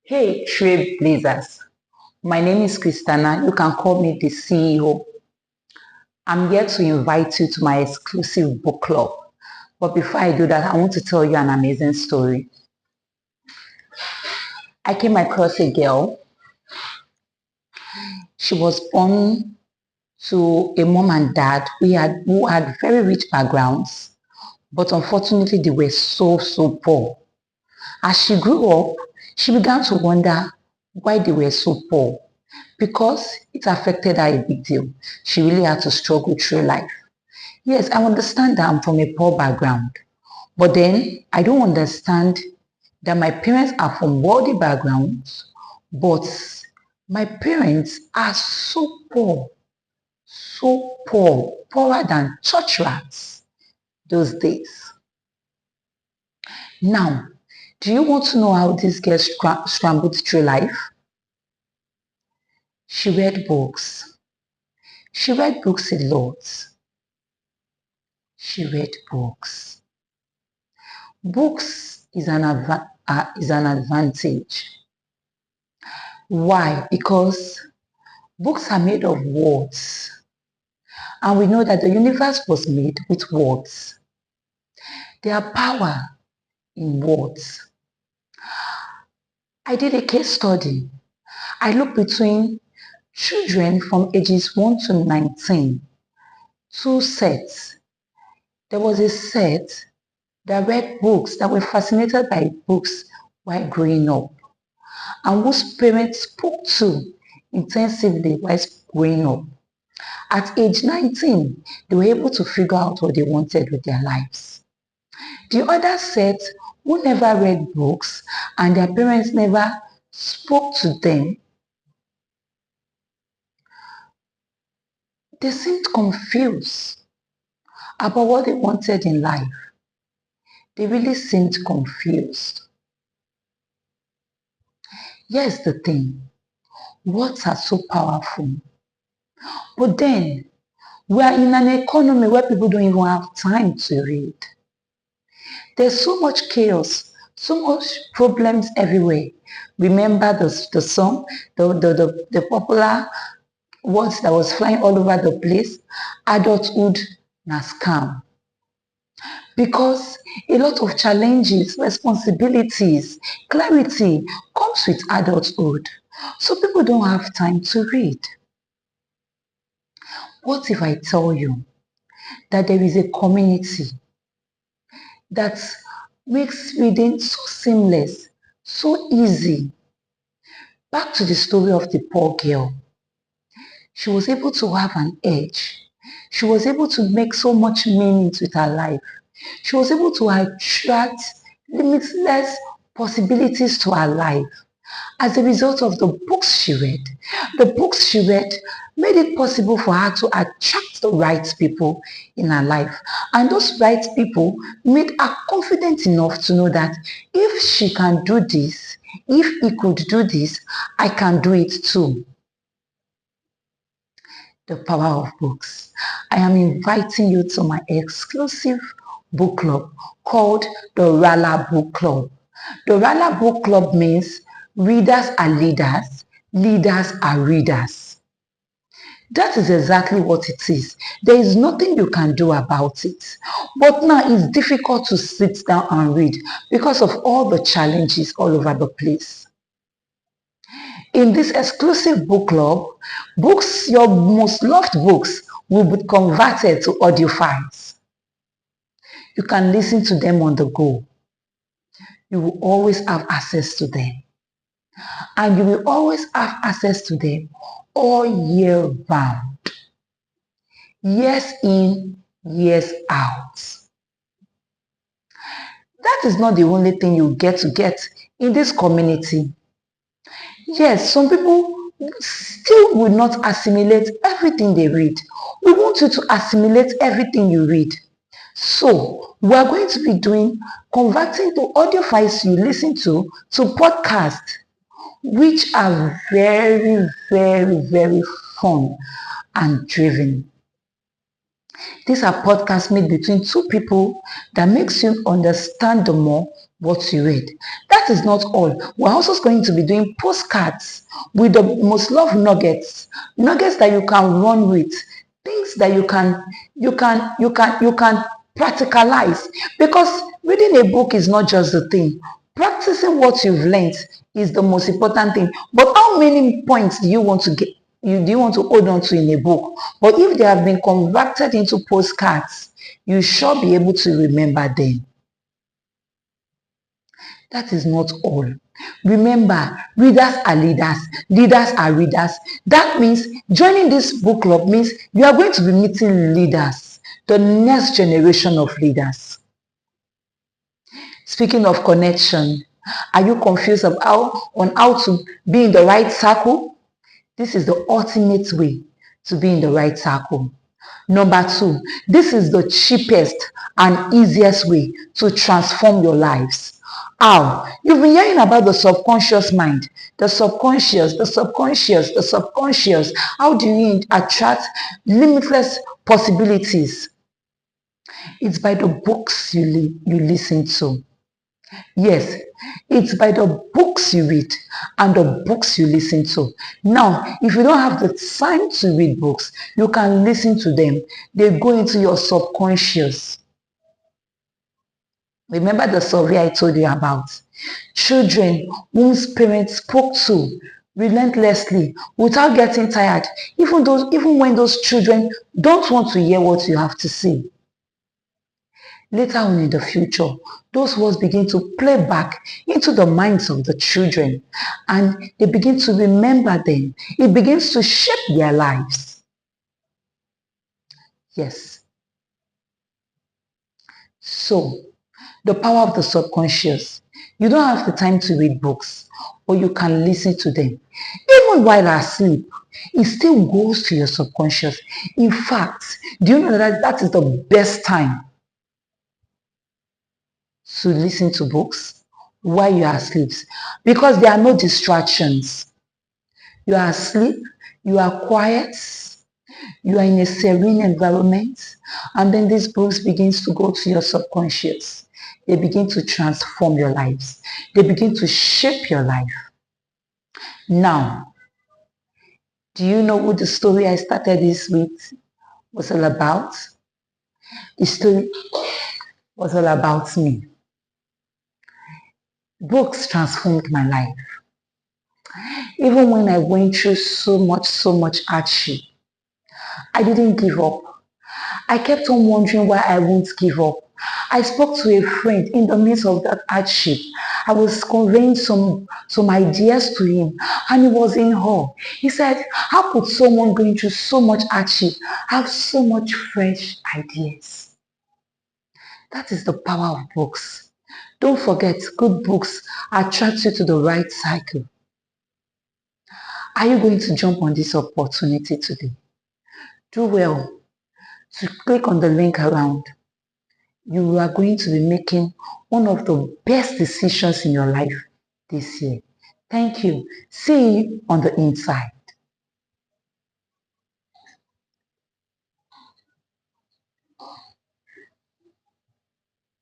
Hey, trailblazers. My name is Christina. You can call me the CEO. I'm here to invite you to my exclusive book club. But before I do that, I want to tell you an amazing story. I came across a girl. She was born to a mom and dad who had very rich backgrounds, but unfortunately they were so poor. As she grew up, she began to wonder why they were so poor because it affected her a big deal. She really had to struggle through life. Yes, I understand that I'm from a poor background, but then I don't understand that my parents are from wealthy backgrounds, but my parents are so poor, poorer than church rats those days. Now, do you want to know how this girl scrambled through life? She read books. She read books a lot. She read books. Books is an advantage. Why? Because books are made of words. And we know that the universe was made with words. There are power in words. I did a case study. I looked between children from ages 1 to 19, two sets. There was a set that read books, that were fascinated by books while growing up, and whose parents spoke to intensively while growing up. At age 19, they were able to figure out what they wanted with their lives. The other set who never read books and their parents never spoke to them, they seemed confused about what they wanted in life. They really seemed confused. Here's the thing, words are so powerful. But then, we are in an economy where people don't even have time to read. There's so much chaos, so much problems everywhere. Remember the song, the popular words that was flying all over the place? Adulthood na scam. Because a lot of challenges, responsibilities, clarity comes with adulthood. So people don't have time to read. What if I tell you that there is a community that makes reading so seamless, so easy? Back to the story of the poor girl. She was able to have an edge. She was able to make so much meaning with her life. She was able to attract limitless possibilities to her life as a result of the books she read. The books she read made it possible for her to attract the right people in her life. And those right people made her confident enough to know that if she can do this, if he could do this, I can do it too. The power of books. I am inviting you to my exclusive book club called the Rala Book Club. The Rala Book Club means readers are leaders, leaders are readers. That is exactly what it is. There is nothing you can do about it. But now it's difficult to sit down and read because of all the challenges all over the place. In this exclusive book club, books, your most loved books, will be converted to audio files. You can listen to them on the go. You will always have access to them. And you will always have access to them all year round. Years in, years out. That is not the only thing you get in this community. Yes, some people still will not assimilate everything they read. We want you to assimilate everything you read. So, we are going to be converting to audio files you listen to podcasts, which are very, very, very fun and driven. These are podcasts made between two people that makes you understand the more what you read. That is not all. We're also going to be doing postcards with the most loved nuggets that you can run with, things that you can practicalize. Because reading a book is not just the thing. Practicing what you've learned is the most important thing. But how many points do you want to get? Do you want to hold on to in a book? But if they have been converted into postcards, you should be able to remember them. That is not all. Remember, readers are leaders. Leaders are readers. That means joining this book club means you are going to be meeting leaders, the next generation of leaders. Speaking of connection, are you confused on how to be in the right circle? This is the ultimate way to be in the right circle. Number 2, this is the cheapest and easiest way to transform your lives. How? You've been hearing about the subconscious mind, the subconscious. How do you attract limitless possibilities? It's by the books you listen to. Yes, it's by the books you read and the books you listen to. Now, if you don't have the time to read books, you can listen to them. They go into your subconscious. Remember the survey I told you about? Children whose parents spoke to relentlessly without getting tired, even when those children don't want to hear what you have to say. Later on in the future, those words begin to play back into the minds of the children and they begin to remember them. It begins to shape their lives. Yes. So, the power of the subconscious. You don't have the time to read books, or you can listen to them. Even while asleep, it still goes to your subconscious. In fact, do you know that is the best time to listen to books while you are asleep? Because there are no distractions. You are asleep, you are quiet, you are in a serene environment, and then these books begins to go to your subconscious. They begin to transform your lives. They begin to shape your life. Now, do you know who the story I started this with was all about? The story was all about me. Books transformed my life. Even when I went through so much hardship, I didn't give up. I kept on wondering why I won't give up. I spoke to a friend in the midst of that hardship. I was conveying some ideas to him and he was in awe. He said, how could someone going through so much hardship have so much fresh ideas? That is the power of books. Don't forget, good books attract you to the right cycle. Are you going to jump on this opportunity today? Do well to click on the link around. You are going to be making one of the best decisions in your life this year. Thank you. See you on the inside.